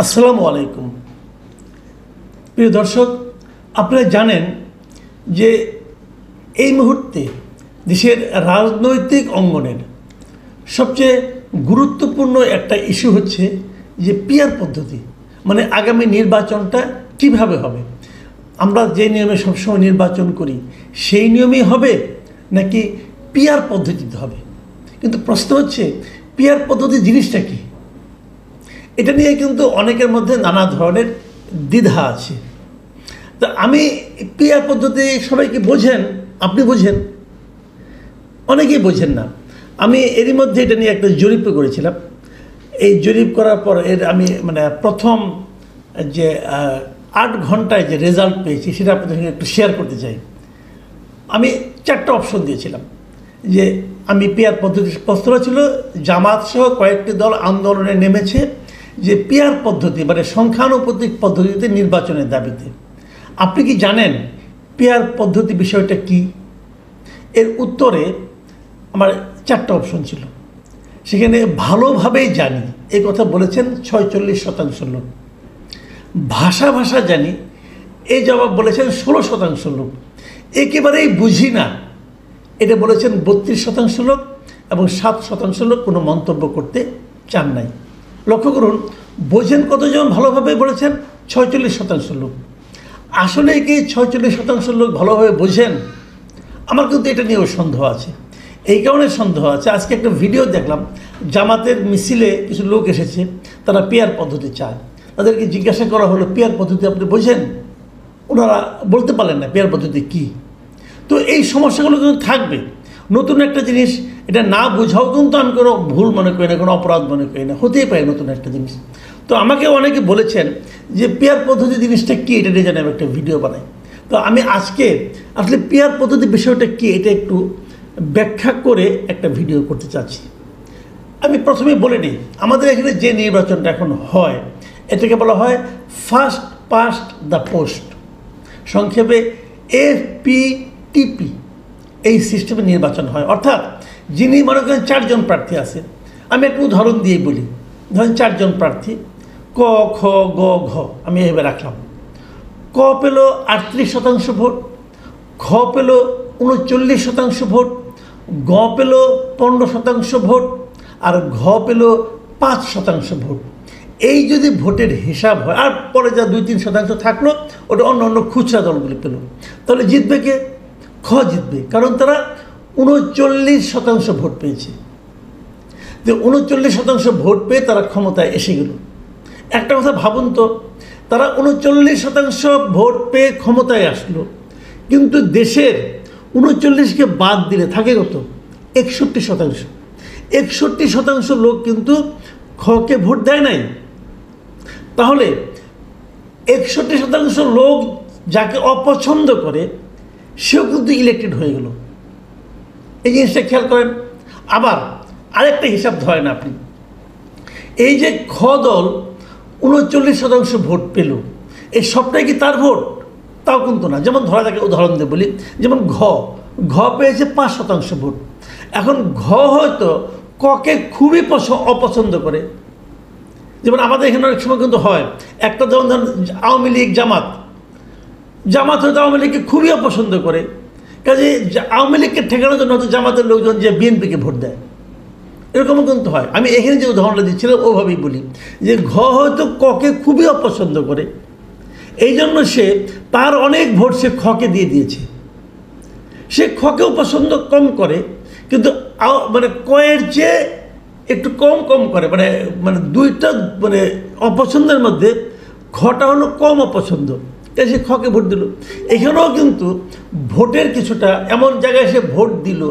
আসসালামু আলাইকুম। প্রিয় দর্শক, আপনারা জানেন যে এই মুহূর্তে দেশের রাজনৈতিক অঙ্গনের সবচেয়ে গুরুত্বপূর্ণ একটা ইস্যু হচ্ছে যে পিআর পদ্ধতি, মানে আগামী নির্বাচনটা কিভাবে হবে। আমরা যে নিয়মে সবসময় নির্বাচন করি সেই নিয়মেই হবে নাকি পিআর পদ্ধতিতে হবে। কিন্তু প্রশ্ন হচ্ছে পিআর পদ্ধতি জিনিসটা কি। এটা নিয়ে কিন্তু অনেকের মধ্যে নানা ধরনের দ্বিধা আছে। তো আমি পিআর পদ্ধতি সবাইকে বোঝেন, আপনি বোঝেন, অনেকেই বোঝেন না। আমি এরই মধ্যে এটা নিয়ে একটা জরিপ করেছিলাম। এই জরিপ করার পর আমি প্রথম যে 8 ঘন্টায় যে রেজাল্ট পেয়েছি সেটা আপনাদের সঙ্গে একটু শেয়ার করতে চাই। আমি 4টা অপশন দিয়েছিলাম যে আমি পিআর পদ্ধতি, প্রশ্নটা ছিল জামাত সহ কয়েকটি দল আন্দোলনে নেমেছে যে পিআর পদ্ধতি মানে সংখ্যানুপাতিক পদ্ধতিতে নির্বাচনের দাবিতে। আপনি কি জানেন পিআর পদ্ধতি বিষয়টা কি? এর উত্তরে আমার 4টা অপশন ছিল। সেখানে ভালোভাবেই জানি এই কথা বলেছেন 46% লোক। ভাষা জানি এই জবাব বলেছেন 16% লোক। একেবারেই বুঝি না এটা বলেছেন 32% লোক, এবং 7% লোক কোনো মন্তব্য করতে চান নাই। লক্ষ্য করুন, বোঝেন কতজন ভালোভাবে বলেছেন? 46% লোক। আসলে কি 46% লোক ভালোভাবে বোঝেন? আমার কিন্তু এটা নিয়েও সন্দেহ আছে। এই কারণে সন্দেহ আছে, আজকে একটা ভিডিও দেখলাম, জামাতের মিছিলে কিছু লোক এসেছে, তারা পিআর পদ্ধতি চায়। তাদেরকে জিজ্ঞাসা করা হলো পিআর পদ্ধতি আপনি বোঝেন? ওনারা বলতে পারলেন না পিআর পদ্ধতি কী। তো এই সমস্যাগুলো কিন্তু থাকবে। নতুন একটা জিনিস, এটা না বোঝাও কিন্তু আমি কোনো ভুল মনে করি না, কোনো অপরাধ মনে করি না, হতেই পারে নতুন একটা জিনিস। তো আমাকে অনেকে বলেছেন যে পিআর পদ্ধতি জিনিসটা কী, এটা নিয়ে যেন আমি একটা ভিডিও বানাই। তো আমি আজকে আসলে পিআর পদ্ধতি বিষয়টা কী এটা একটু ব্যাখ্যা করে একটা ভিডিও করতে চাচ্ছি। আমি প্রথমে বলে নিই, আমাদের এখানে যে নির্বাচনটা এখন হয় এটাকে বলা হয় ফার্স্ট পাস্ট দ্য পোস্ট, সংক্ষেপে FPTP। এই সিস্টেমে নির্বাচন হয়, অর্থাৎ যিনি মনে করেন 4 জন প্রার্থী আছে, আমি একটু উদাহরণ দিয়ে বলি। ধরেন 4 জন প্রার্থী, ক খ গ ঘ, আমি এভাবে রাখলাম। ক পেল 38% ভোট, খ পেল 39% ভোট, গ পেল 15% ভোট, আর ঘ পেল 5% ভোট। এই যদি ভোটের হিসাব হয়, আর পরে যা 2-3% থাকলো ওটা অন্য খুচরা দলগুলি পেল, তাহলে জিতবে কে? খ জিতবে, কারণ তারা 39% ভোট পেয়েছে। তো 39% ভোট পেয়ে তারা ক্ষমতায় এসে গেল। একটা কথা ভাবুন তো, তারা 39% ভোট পেয়ে ক্ষমতায় আসলো, কিন্তু দেশের 39কে বাদ দিলে থাকে কত? 61%। 61% লোক কিন্তু খকে ভোট দেয় নাই। তাহলে 61% লোক যাকে অপছন্দ করে সেও কিন্তু ইলেক্টেড হয়ে গেল। এই জিনিসটা খেয়াল করেন। আবার আরেকটা হিসাব ধরেন আপনি, এই যে খ দল 39% ভোট পেল, এই সবটাই কি তার ভোট? তাও কিন্তু না। যেমন ধরা যাকে উদাহরণ দিয়ে বলি, যেমন ঘ পেয়েছে 5% ভোট। এখন ঘ হয়তো ককে খুবই অপছন্দ করে। যেমন আমাদের এখানে অনেক সময় কিন্তু হয়, একটা যেমন ধরেন আওয়ামী লীগ জামাত হয়তো আওয়ামী লীগকে খুবই অপছন্দ করে, কাজে আওয়ামী লীগকে ঠেকানোর জন্য হয়তো জামাতের লোকজন যে বিএনপিকে ভোট দেয়, এরকমও কিন্তু হয়। আমি এখানে যে উদাহরণটা দিচ্ছিলাম ওভাবেই বলি যে ঘ হয়তো ককে খুবই অপছন্দ করে, এই জন্য সে তার অনেক ভোট সে খকে দিয়ে দিয়েছে। সে খকেও পছন্দ কম করে, কিন্তু কয়ের চেয়ে একটু কম করে, দুইটা অপছন্দের মধ্যে খটা হলো কম অপছন্দ, তাই সে খকে ভোট দিল। এখানেও কিন্তু ভোটের কিছুটা এমন জায়গায় সে ভোট দিল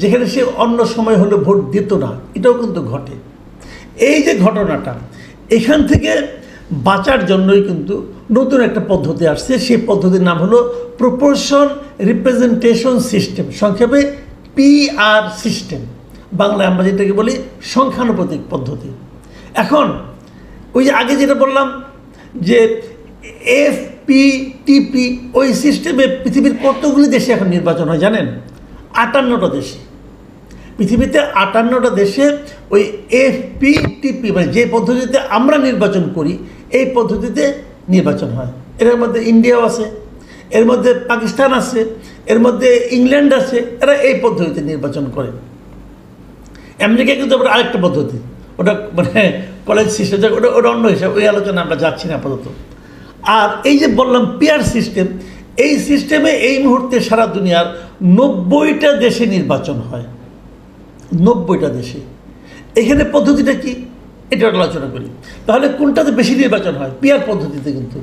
যেখানে সে অন্য সময় হলে ভোট দিত না, এটাও কিন্তু ঘটে। এই যে ঘটনাটা, এখান থেকে বাঁচার জন্যই কিন্তু নতুন একটা পদ্ধতি আসছে। সেই পদ্ধতির নাম হলো প্রপোর্শন রিপ্রেজেন্টেশন সিস্টেম, সংক্ষেপে PR সিস্টেম। বাংলায় আমরা যেটাকে বলি সংখ্যানুপাতিক পদ্ধতি। এখন ওই যে আগে যেটা বললাম যে FPTP, ওই সিস্টেমে পৃথিবীর কতগুলি দেশে এখন নির্বাচন হয় জানেন? 58টা দেশে। পৃথিবীতে 58টা দেশে ওই এফপিটিপি মানে যে পদ্ধতিতে আমরা নির্বাচন করি এই পদ্ধতিতে নির্বাচন হয়। এর মধ্যে ইন্ডিয়াও আছে, এর মধ্যে পাকিস্তান আছে, এর মধ্যে ইংল্যান্ড আছে, এরা এই পদ্ধতিতে নির্বাচন করে। আমেরিকা কিন্তু আবার আরেকটা পদ্ধতি, ওটা মানে কলেজ সিস্টেম, ওটা অন্য হিসাবে, ওই আলোচনা আমরা যাচ্ছি না আপাতত। আর এই যে বললাম পিয়ার সিস্টেম, এই সিস্টেমে এই মুহূর্তে সারা দুনিয়ার 90টা দেশে নির্বাচন হয়, 90টা দেশে। এখানে পদ্ধতিটা কি এটা আলোচনা করি। তাহলে কোনটাতে বেশি নির্বাচন হয়? পিয়ার পদ্ধতিতে। কিন্তু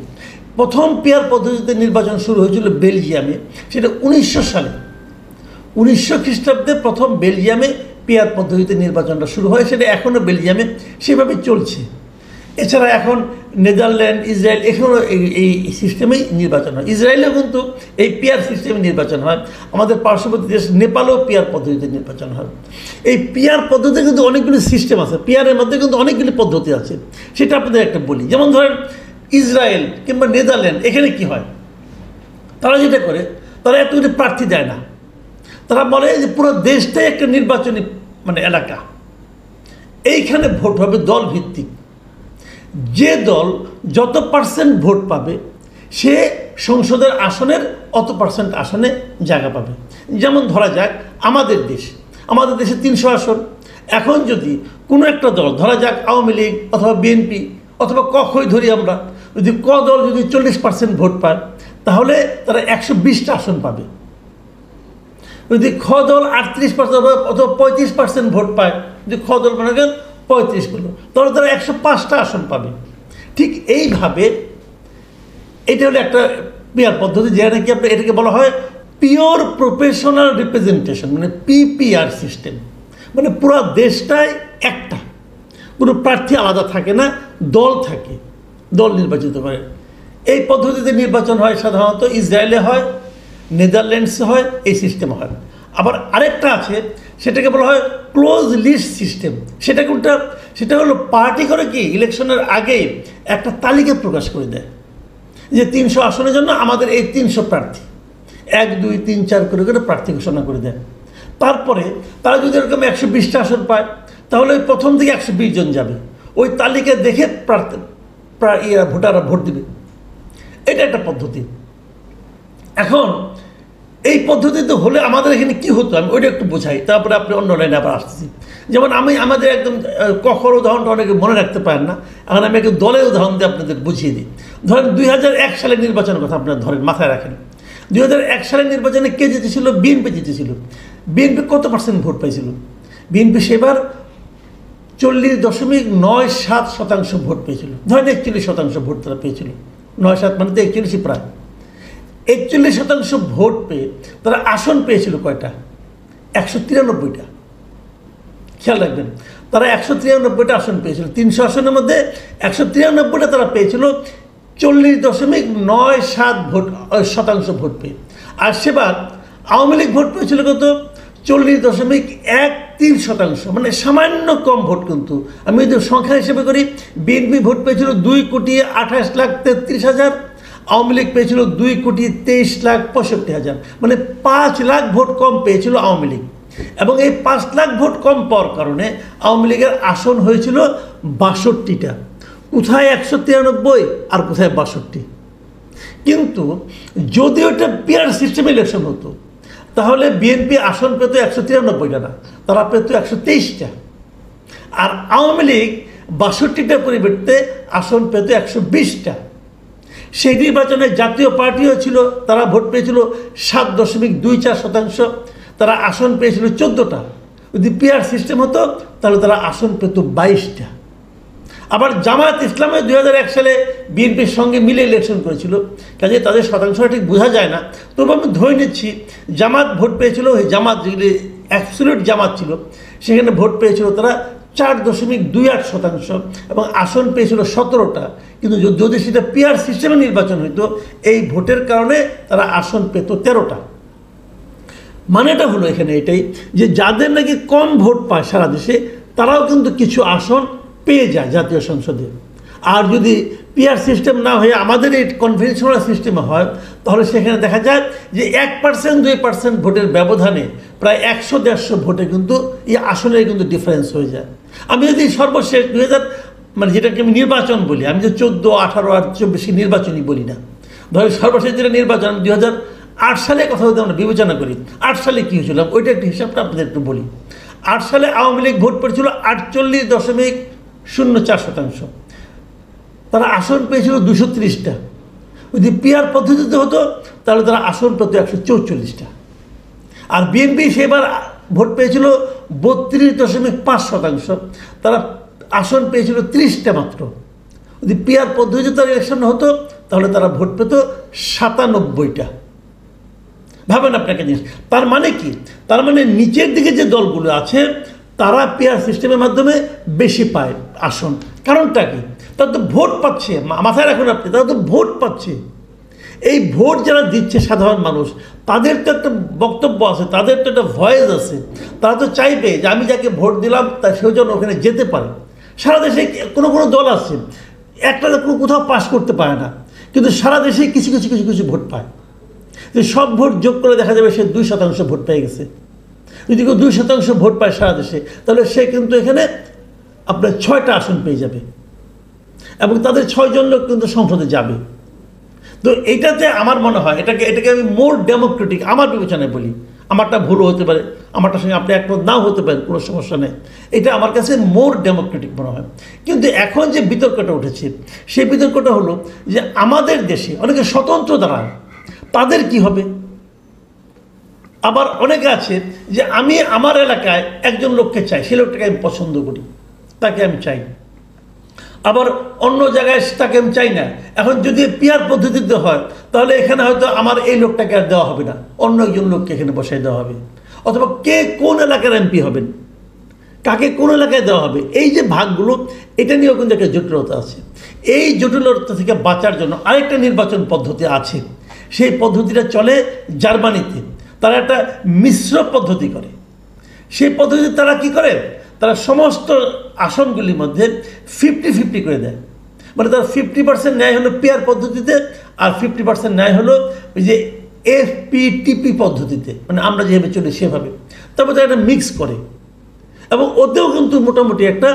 প্রথম পিয়ার পদ্ধতিতে নির্বাচন শুরু হয়েছিল বেলজিয়ামে, সেটা 1900 সালে, 1900 খ্রিস্টাব্দে প্রথম বেলজিয়ামে পিয়ার পদ্ধতিতে নির্বাচনটা শুরু হয়। সেটা এখনও বেলজিয়ামে সেভাবে চলছে। এছাড়া এখন নেদারল্যান্ড, ইসরায়েল, এখানেও এই সিস্টেমেই নির্বাচন হয়। ইসরায়েলেও কিন্তু এই পিয়ার সিস্টেমে নির্বাচন হয়। আমাদের পার্শ্ববর্তী দেশ নেপালেও পিয়ার পদ্ধতিতে নির্বাচন হয়। এই পিয়ার পদ্ধতিতে কিন্তু অনেকগুলি সিস্টেম আছে, পিয়ারের মধ্যে কিন্তু অনেকগুলি পদ্ধতি আছে। সেটা আপনাদের একটা বলি। যেমন ধরেন ইসরায়েল কিংবা নেদারল্যান্ড, এখানে কি হয়, তারা যেটা করে, তারা এতগুলি প্রার্থী দেয় না। তারা বলে যে পুরো দেশটাই একটা নির্বাচনী মানে এলাকা, এইখানে ভোট হবে দল ভিত্তিক। যে দল যত পার্সেন্ট ভোট পাবে সে সংসদের আসনের অত পার্সেন্ট আসনে জায়গা পাবে। যেমন ধরা যাক আমাদের দেশে 300 আসন। এখন যদি কোনো একটা দল, ধরা যাক আওয়ামী লীগ অথবা বিএনপি অথবা কই ধরি আমরা, যদি দল যদি 40% ভোট পায় তাহলে তারা 120টা আসন পাবে। যদি দল 38% অথবা 35% ভোট পায়, যদি দল মনে করেন 35 করলো, তাহলে তারা 105টা আসন পাবে। ঠিক এইভাবে এটা হলো একটা পিয়ার পদ্ধতি, যেটা নাকি আপনার এটাকে বলা হয় পিওর প্রফেশনাল রিপ্রেজেন্টেশন, মানে পিপিআর সিস্টেম। মানে পুরো দেশটাই একটা, কোনো প্রার্থী আলাদা থাকে না, দল থাকে, দল নির্বাচিত করে। এই পদ্ধতিতে নির্বাচন হয় সাধারণত ইসরায়েলে হয়, নেদারল্যান্ডসে হয়, এই সিস্টেম হয়। আবার আরেকটা আছে, সেটাকে বলা হয় ক্লোজ লিস্ট সিস্টেম। সেটা কোনটা? সেটা হলো পার্টি করে কি ইলেকশনের আগেই একটা তালিকা প্রকাশ করে দেয় যে 300 আসনের জন্য আমাদের এই 300 প্রার্থী, 1, 2, 3, 4 করে করে প্রার্থী ঘোষণা করে দেয়। তারপরে তারা যদি এরকম 120টা আসন পায় তাহলে ওই প্রথম থেকে 120 জন যাবে, ওই তালিকা দেখে ভোটাররা ভোট দিবে। এটা একটা পদ্ধতি। এখন এই পদ্ধতিতে হলে আমাদের এখানে কি হতো আমি ওইটা একটু বোঝাই, তারপরে আপনি অন্য লাইনে আবার আসতেছি। যেমন আমাদের একদম কখর উদাহরণটা অনেকে মনে রাখতে পারেন না, এখন আমি একটু দলের উদাহরণ দিয়ে আপনাদের বুঝিয়ে দিই। ধরেন 2001 সালের নির্বাচনের কথা আপনারা ধরেন, মাথায় রাখেন। 2001 সালের নির্বাচনে কে জিতেছিল? বিএনপি জিতেছিল। বিএনপি কত % ভোট পাইছিল? বিএনপি সেবার 40.97% ভোট পেয়েছিল। ধরেন 41% ভোট তারা পেয়েছিল। 9-7 মানে তো 41 প্রায়। 41% ভোট পেয়ে তারা আসন পেয়েছিল কয়টা? 193টা। খেয়াল রাখবেন, তারা 193টা আসন পেয়েছিল। 300 আসনের মধ্যে 193টা তারা পেয়েছিল 40.97% ভোট পেয়ে। আর সেবার আওয়ামী লীগ ভোট পেয়েছিল কত? 40.13%, মানে সামান্য কম ভোট। কিন্তু আমি যদি সংখ্যা হিসেবে করি, বিএনপি ভোট পেয়েছিল 2,28,33,000, আওয়ামী লীগ পেয়েছিল 2,23,65,000, মানে 5 লাখ ভোট কম পেয়েছিল আওয়ামী লীগ। এবং এই 5 লাখ ভোট কম পাওয়ার কারণে আওয়ামী লীগের আসন হয়েছিল 62টা। কোথায় 193 আর কোথায় 62। কিন্তু যদি ওটা পিয়ার সিস্টেম ইলেকশন হতো তাহলে বিএনপি আসন পেত 193টা না, তারা পেত 123টা। আর আওয়ামী লীগ 62টার পরিবর্তে আসন পেত 120টা। সেই নির্বাচনে জাতীয় পার্টিও ছিল, তারা ভোট পেয়েছিল 7.24%, তারা আসন পেয়েছিল 14টা। যদি পিয়ার সিস্টেম হতো তাহলে তারা আসন পেত 22টা। আবার জামায়াত ইসলামে 2001 সালে বিএনপির সঙ্গে মিলে ইলেকশন করেছিল, কাজে তাদের শতাংশটা ঠিক বোঝা যায় না। তবু আমি ধরে নিচ্ছি জামাত ভোট পেয়েছিল, ওই জামাত যেগুলি অ্যাবসলিউট জামাত ছিল সেখানে ভোট পেয়েছিল তারা 4.28% এবং আসন পেয়েছিল 17টা। কিন্তু যদি সেটা পিয়ার সিস্টেমে নির্বাচন হইতো এই ভোটের কারণে তারা আসন পেত 13টা। মানেটা হলো এখানে এটাই যে যাদের নাকি কম ভোট পায় সারা দেশে তারাও কিন্তু কিছু আসন পেয়ে যায় জাতীয় সংসদে। আর যদি পিআর সিস্টেম না হয়ে আমাদের এই কনভেনশনাল সিস্টেমে হয়, তাহলে সেখানে দেখা যায় যে 1% 2% ভোটের ব্যবধানে প্রায় 100-150 ভোটে কিন্তু এই আসলে কিন্তু ডিফারেন্স হয়ে যায়। আমি যদি সর্বশেষ 2000 মানে যেটাকে আমি নির্বাচন বলি, আমি যে 14, 18 আর 24 নির্বাচনই বলি না, ধরো সর্বশেষ যেটা নির্বাচন 2008 সালে কথা যদি আমরা বিবেচনা করি, 8 সালে কী হয়েছিল ওইটা একটু হিসাবটা আপনাদের একটু বলি। 8 সালে আওয়ামী লীগ ভোট পড়েছিল 48.04%। তারা আসন পেয়েছিল 230টা। যদি পিআর পদ্ধতিতে হতো তাহলে তারা আসন পেত 144টা। আর বিএনপি সেবার ভোট পেয়েছিল 32.5%। তারা আসন পেয়েছিল 30টা মাত্র। যদি পিআর পদ্ধতিতে তার ইলেকশন হতো তাহলে তারা ভোট পেত 97টা। ভাবেন আপনাকে জিনিস, তার মানে কি? তার মানে নিচের দিকে যে দলগুলো আছে তারা পিআর সিস্টেমের মাধ্যমে বেশি পায় আসন। কারণটা কি? তারা তো ভোট পাচ্ছে, মাথায় রাখুন আপনি, তারা তো ভোট পাচ্ছে। এই ভোট যারা দিচ্ছে সাধারণ মানুষ, তাদের তো একটা বক্তব্য আছে, তাদের তো একটা ভয়েস আছে। তারা তো চাইবে যে আমি যাকে ভোট দিলাম তা সেও যেন ওখানে যেতে পারে। সারা দেশে কোনো কোনো দল আছে একটা কোনো কোথাও পাস করতে পারে না, কিন্তু সারা দেশে কিছু কিছু কিছু কিছু ভোট পায়। যে সব ভোট যোগ করে দেখা যাবে সে 2% ভোট পেয়ে গেছে। যদি কেউ 2% ভোট পায় সারা দেশে, তাহলে সে কিন্তু এখানে আপনার 6টা আসন পেয়ে যাবে এবং তাদের 6 জন লোক কিন্তু সংসদে যাবে। তো এইটাতে আমার মনে হয় এটাকে আমি মোর ডেমোক্রেটিক আমার বিবেচনায় বলি। আমারটা ভুলও হতে পারে, আমারটার সঙ্গে আপনি একমত নাও হতে পারেন, কোনো সমস্যা নেই। এটা আমার কাছে মোর ডেমোক্রেটিক মনে হয়। কিন্তু এখন যে বিতর্কটা উঠেছে সেই বিতর্কটা হলো যে আমাদের দেশে অনেকে স্বতন্ত্র দাঁড়ায়, তাদের কি হবে? আবার অনেকে আছে যে আমি আমার এলাকায় একজন লোককে চাই, সেই লোকটাকে আমি পছন্দ করি, তাকে আমি চাই। আবার অন্য জায়গায় তাকে আমি চাই না। এখন যদি পিআর পদ্ধতিতে হয় তাহলে এখানে হয়তো আমার এই লোকটাকে আর দেওয়া হবে না, অন্য একজন লোককে এখানে বসাই দেওয়া হবে। অথবা কে কোন এলাকার এমপি হবেন, কাকে কোন এলাকায় দেওয়া হবে, এই যে ভাগগুলো, এটা নিয়েও কিন্তু একটা জটিলতা আছে। এই জটিলতা থেকে বাঁচার জন্য আরেকটা নির্বাচন পদ্ধতি আছে। সেই পদ্ধতিটা চলে জার্মানিতে। তারা একটা মিশ্র পদ্ধতি করে। সেই পদ্ধতি তারা কি করে? তারা সমস্ত আসনগুলির মধ্যে 50-50 করে দেয়। মানে তার 50% ন্যায় হলো পিআর পদ্ধতিতে, আর 50% ন্যায় হলো ওই যে এফপিটিপি পদ্ধতিতে, মানে আমরা যেভাবে চলি সেভাবে। তারপর তারা একটা মিক্স করে এবং ওতেও কিন্তু মোটামুটি একটা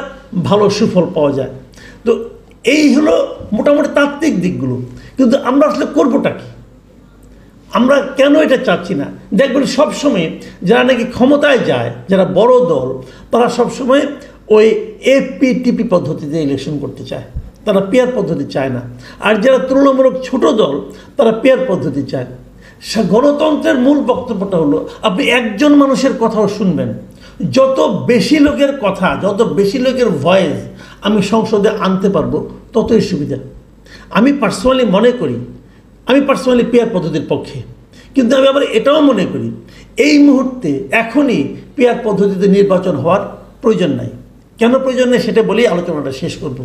ভালো সুফল পাওয়া যায়। তো এই হলো মোটামুটি তাত্ত্বিক দিকগুলো। কিন্তু আমরা আসলে করবোটা কি? আমরা কেন এটা চাচ্ছি না? দেখবেন সবসময় যারা নাকি ক্ষমতায় যায়, যারা বড় দল, তারা সবসময় ওই এফপিটিপি পদ্ধতিতে ইলেকশন করতে চায়, তারা পিআর পদ্ধতি চায় না। আর যারা তুলনামূলক ছোট দল তারা পিআর পদ্ধতি চায়। গণতন্ত্রের মূল বক্তব্যটা হলো আপনি একজন মানুষের কথাও শুনবেন। যত বেশি লোকের কথা, যত বেশি লোকের ভয়েস আমি সংসদে আনতে পারবো ততই সুবিধা। আমি পার্সোনালি পিআর পদ্ধতির পক্ষে, কিন্তু আমি আবার এটাও মনে করি এই মুহূর্তে এখনই পিআর পদ্ধতিতে নির্বাচন হওয়ার প্রয়োজন নাই। কেন প্রয়োজন নেই সেটা বলেই আলোচনাটা শেষ করব।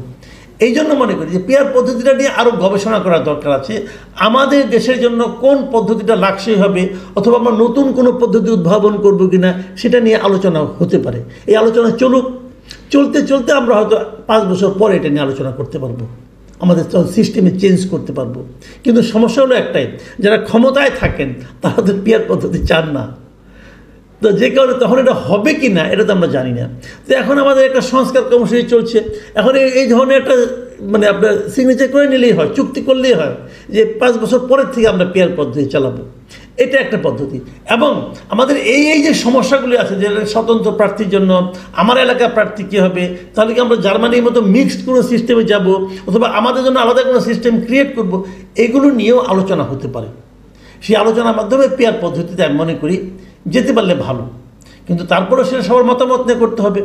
এই জন্য মনে করি যে পিআর পদ্ধতিটা নিয়ে আরও গবেষণা করার দরকার আছে। আমাদের দেশের জন্য কোন পদ্ধতিটা লাক্সই হবে, অথবা আমরা নতুন কোনো পদ্ধতি উদ্ভাবন করবো কিনা সেটা নিয়ে আলোচনা হতে পারে। এই আলোচনা চলতে চলতে আমরা হয়তো 5 বছর পরে এটা নিয়ে আলোচনা করতে পারবো, আমাদের সিস্টেমে চেঞ্জ করতে পারবো। কিন্তু সমস্যা হলো একটাই, যারা ক্ষমতায় থাকেন তারা তো পিআর পদ্ধতি চান না। তো যে কারণে তখন এটা হবে কি না এটা তো আমরা জানি না। তো এখন আমাদের একটা সংস্কার কর্মসূচি চলছে। এখন এই ধরনের একটা মানে আপনার সিগনেচার করে নিলেই হয়, চুক্তি করলেই হয় যে 5 বছর পরের থেকে আমরা পিআর পদ্ধতি চালাবো। এটা একটা পদ্ধতি। এবং আমাদের এই যে সমস্যাগুলি আছে, যে স্বতন্ত্র প্রার্থীর জন্য আমার এলাকার প্রার্থী কী হবে, তাহলে কি আমরা জার্মানির মতো মিক্সড কোনো সিস্টেমে যাব, অথবা আমাদের জন্য আলাদা কোনো সিস্টেম ক্রিয়েট করব, এগুলো নিয়েও আলোচনা হতে পারে। সেই আলোচনার মাধ্যমে পিআর পদ্ধতিতে আমি মনে করি যেতে পারলে ভালো। কিন্তু তারপরেও সেটা সবার মতামত নিয়ে করতে হবে,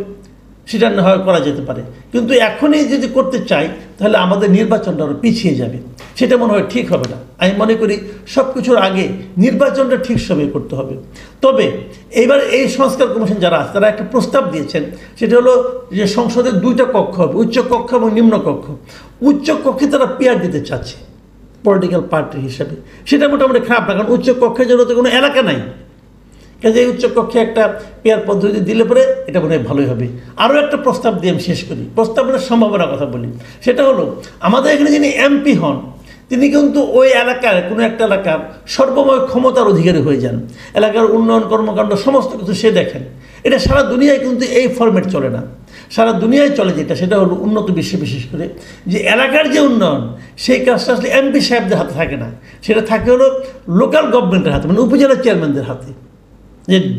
সেটা না হয় করা যেতে পারে। কিন্তু এখনই যদি করতে চাই তাহলে আমাদের নির্বাচনটা আরও পিছিয়ে যাবে, সেটা মনে হয় ঠিক হবে না। আমি মনে করি সব কিছুর আগে নির্বাচনটা ঠিক সময়ে করতে হবে। তবে এইবার এই সংস্কার কমিশন যারা আছে তারা একটা প্রস্তাব দিয়েছেন, সেটা হলো যে সংসদের 2টা কক্ষ হবে, উচ্চ কক্ষ এবং নিম্ন কক্ষ। উচ্চ কক্ষে তারা পিআর দিতে চাচ্ছে পলিটিক্যাল পার্টি হিসাবে। সেটা মোটামুটি খারাপ না, কারণ উচ্চ কক্ষের জন্য তো কোনো এলাকা নাই। কাজে এই উচ্চকক্ষে একটা পেয়ার পদ্ধতি দিলে পরে এটা মনে হয় ভালোই হবে। আরও একটা প্রস্তাব দিয়ে আমি শেষ করি, প্রস্তাবনার সম্ভাবনার কথা বলি। সেটা হলো, আমাদের এখানে যিনি এমপি হন তিনি কিন্তু ওই এলাকার কোনো একটা এলাকার সর্বময় ক্ষমতার অধিকারী হয়ে যান। এলাকার উন্নয়ন কর্মকাণ্ড সমস্ত কিছু সে দেখেন। এটা সারা দুনিয়ায় কিন্তু এই ফরম্যাট চলে না। সারা দুনিয়ায় চলে যেটা, সেটা হলো উন্নত বিশ্বে বিশেষ করে, যে এলাকার যে উন্নয়ন সেই কাজটা আসলে এমপি সাহেবদের হাতে থাকে না, সেটা থাকে হলো লোকাল গভর্নমেন্টের হাতে, মানে উপজেলা চেয়ারম্যানদের হাতে।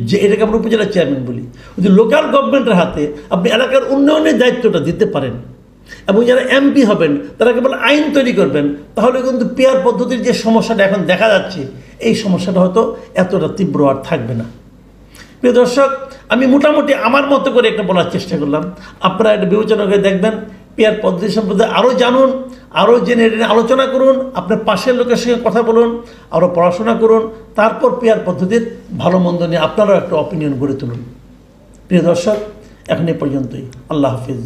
যে এটাকে আমরা উপজেলা চেয়ারম্যান বলি। যদি লোকাল গভর্নমেন্টের হাতে আপনি এলাকার উন্নয়নের দায়িত্বটা দিতে পারেন এবং যারা এমপি হবেন তারা কেবল আইন তৈরি করবেন, তাহলে কিন্তু পেয়ার পদ্ধতির যে সমস্যাটা এখন দেখা যাচ্ছে এই সমস্যাটা হয়তো এতটা তীব্র আর থাকবে না। প্রিয় দর্শক, আমি মোটামুটি আমার মতো করে একটা বলার চেষ্টা করলাম। আপনারা এটা বিবেচনা করে দেখবেন, পেয়ার পদ্ধতি সম্পর্কে আরও জানুন, আরও জেনে আলোচনা করুন, আপনার পাশের লোকের সঙ্গে কথা বলুন, আরও পড়াশোনা করুন, তারপর পেয়ার পদ্ধতির ভালো মন্দ নিয়ে আপনারাও একটা অপিনিয়ন গড়ে তুলুন। প্রিয় দর্শক, এখন এই পর্যন্তই। আল্লাহ হাফিজ।